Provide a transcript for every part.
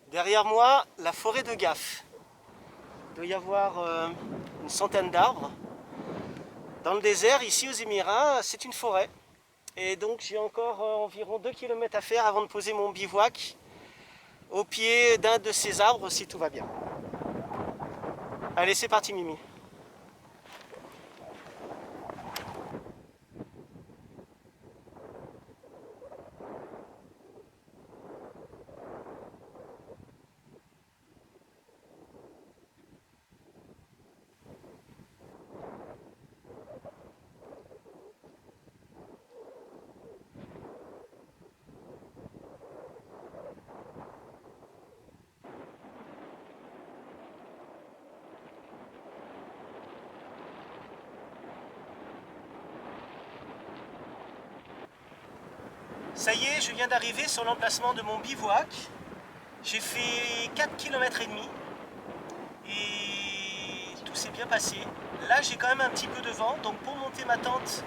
Derrière moi, la forêt de Gaf. Il doit y avoir une centaine d'arbres. Dans le désert, ici aux Émirats, c'est une forêt. Et donc j'ai encore environ 2 km à faire avant de poser mon bivouac au pied d'un de ces arbres si tout va bien. Allez, c'est parti Mimi. Ça y est, je viens d'arriver sur l'emplacement de mon bivouac. J'ai fait 4 km et demi et tout s'est bien passé. Là, j'ai quand même un petit peu de vent, donc pour monter ma tente,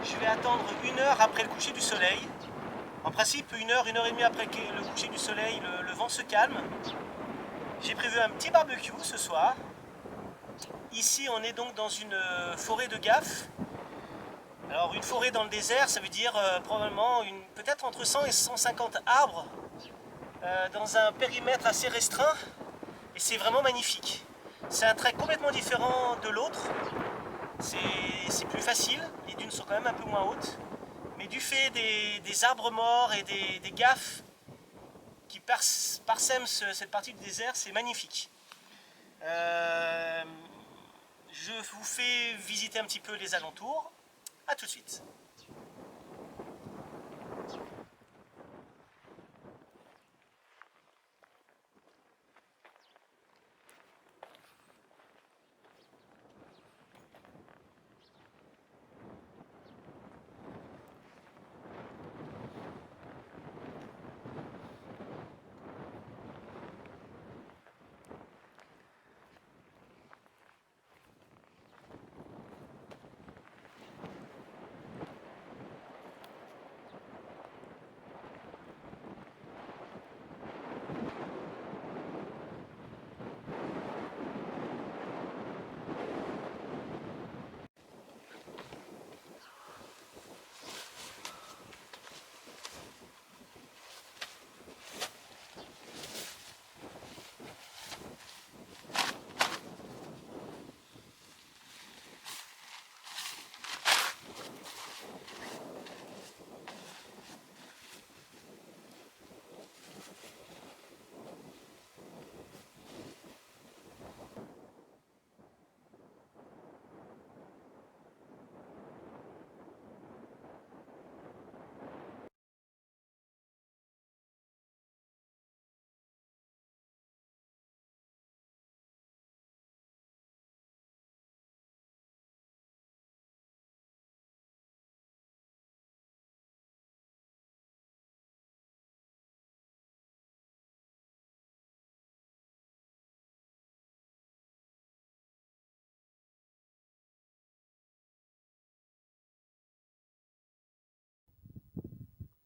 je vais attendre 1 heure après le coucher du soleil. En principe, 1 heure, 1 heure et demie après le coucher du soleil, le vent se calme. J'ai prévu un petit barbecue ce soir. Ici, on est donc dans une forêt de Gaf. Alors, une forêt dans le désert, ça veut dire probablement peut-être entre 100 et 150 arbres dans un périmètre assez restreint. Et c'est vraiment magnifique. C'est un trait complètement différent de l'autre. C'est plus facile, les dunes sont quand même un peu moins hautes. Mais du fait des arbres morts et des gaffes qui parsèment cette partie du désert, c'est magnifique. Je vous fait visiter un petit peu les alentours. A tout de suite.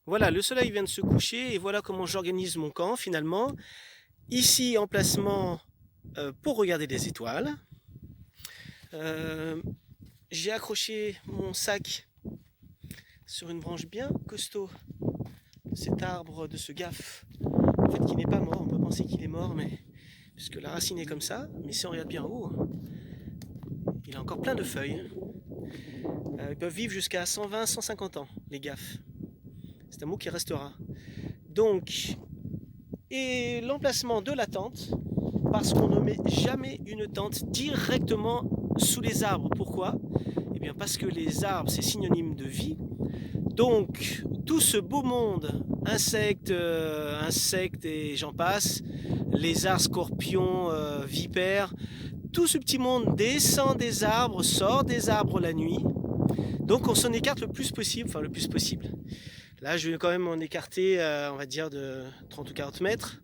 Voilà, le soleil vient de se coucher et voilà comment j'organise mon camp finalement. Ici, emplacement pour regarder les étoiles. J'ai accroché mon sac sur une branche bien costaud de cet arbre, de ce gaffe, en fait qui n'est pas mort. On peut penser qu'il est mort, mais puisque la racine est comme ça, mais si on regarde bien en haut, il a encore plein de feuilles. Ils peuvent vivre jusqu'à 120-150 ans, les gaffes. C'est un mot qui restera. Donc, et l'emplacement de la tente, parce qu'on ne met jamais une tente directement sous les arbres. Pourquoi? Eh bien parce que les arbres, c'est synonyme de vie. Donc, tout ce beau monde, insectes et j'en passe, lézards, scorpions, vipères, tout ce petit monde descend des arbres, sort des arbres la nuit. Donc on s'en écarte le plus possible, enfin le plus possible. Là, je vais quand même m'en écarter, on va dire, de 30 ou 40 mètres.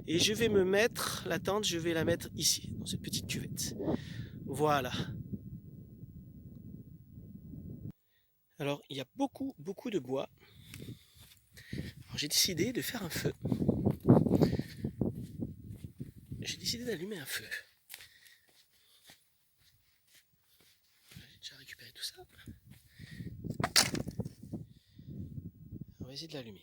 Et je vais me mettre, la tente, je vais la mettre ici, dans cette petite cuvette. Voilà. Alors, il y a beaucoup de bois. Alors, j'ai décidé de faire un feu. J'ai décidé d'allumer un feu. J'ai déjà récupéré tout ça. On va essayer de l'allumer.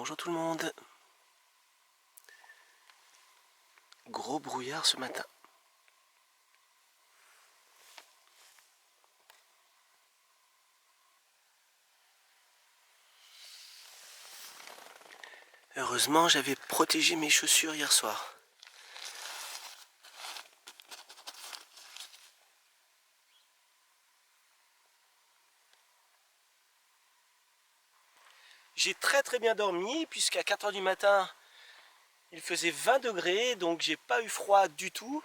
Bonjour tout le monde. Gros brouillard ce matin. Heureusement, j'avais protégé mes chaussures hier soir. J'ai très bien dormi puisqu'à 4 h du matin il faisait 20 degrés, donc j'ai pas eu froid du tout.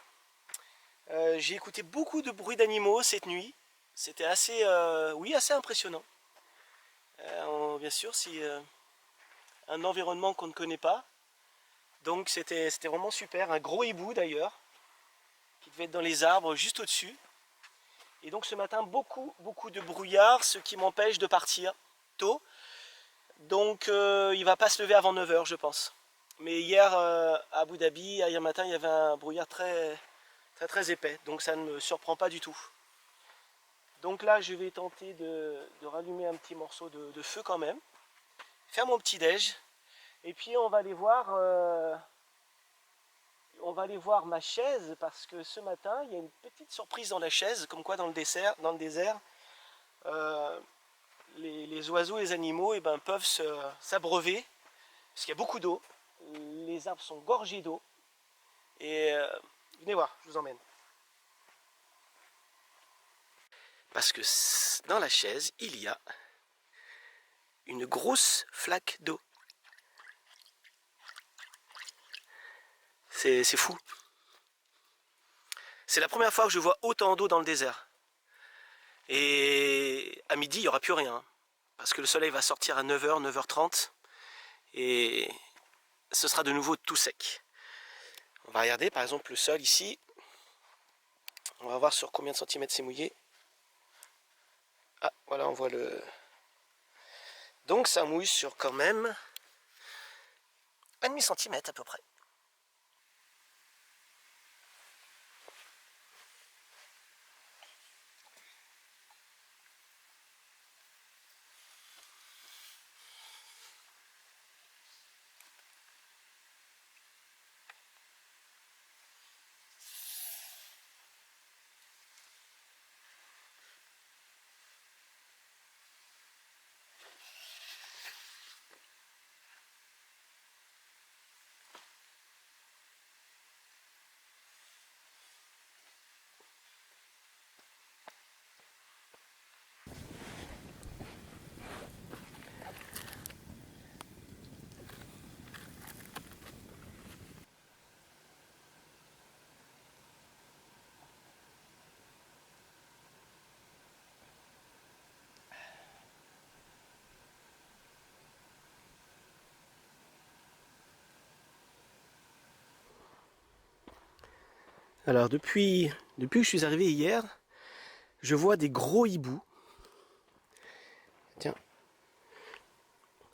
J'ai écouté beaucoup de bruits d'animaux cette nuit. C'était assez, assez impressionnant. Bien sûr, c'est un environnement qu'on ne connaît pas. Donc c'était vraiment super. Un gros hibou d'ailleurs, qui devait être dans les arbres juste au-dessus. Et donc ce matin, beaucoup de brouillard, ce qui m'empêche de partir tôt. Donc il va pas se lever avant 9 h je pense. Mais hier à Abu Dhabi, hier matin, il y avait un brouillard très épais. Donc ça ne me surprend pas du tout. Donc là je vais tenter de rallumer un petit morceau de feu quand même. Faire mon petit déj. Et puis on va aller voir ma chaise, parce que ce matin il y a une petite surprise dans la chaise, comme quoi dans le désert, les oiseaux et les animaux peuvent s'abreuver, parce qu'il y a beaucoup d'eau, les arbres sont gorgés d'eau, et venez voir, je vous emmène. Parce que dans la chaise, il y a une grosse flaque d'eau. C'est fou. C'est la première fois que je vois autant d'eau dans le désert. Et à midi, il n'y aura plus rien. Parce que le soleil va sortir à 9 h, 9 h 30. Et ce sera de nouveau tout sec. On va regarder par exemple le sol ici. On va voir sur combien de centimètres c'est mouillé. Ah, voilà, on voit le... Donc ça mouille sur quand même 1,5 cm à peu près. Alors depuis que je suis arrivé hier, je vois des gros hiboux. Tiens,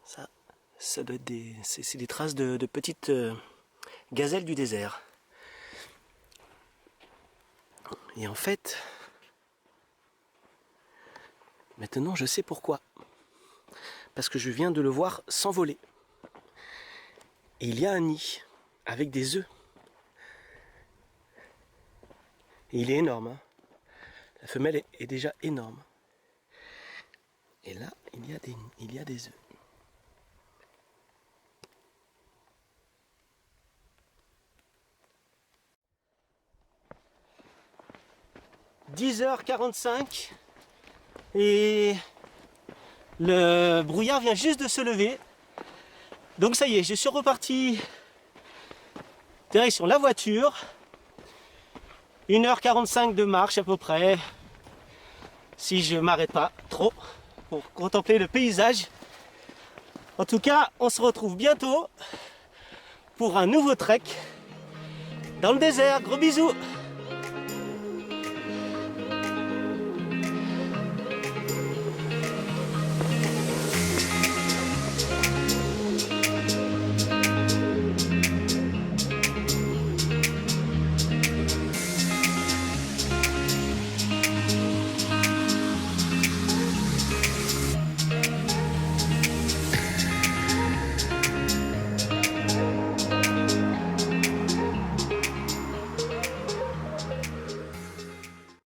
ça doit être c'est des traces de petites gazelles du désert. Et en fait, maintenant je sais pourquoi. Parce que je viens de le voir s'envoler. Et il y a un nid avec des œufs. Et il est énorme, hein. La femelle est déjà énorme. Et là, il y a des œufs. « 10 h 45 et le brouillard vient juste de se lever. Donc ça y est, je suis reparti direction la voiture. 1 h 45 de marche à peu près, si je m'arrête pas trop pour contempler le paysage. En tout cas, on se retrouve bientôt pour un nouveau trek dans le désert. Gros bisous!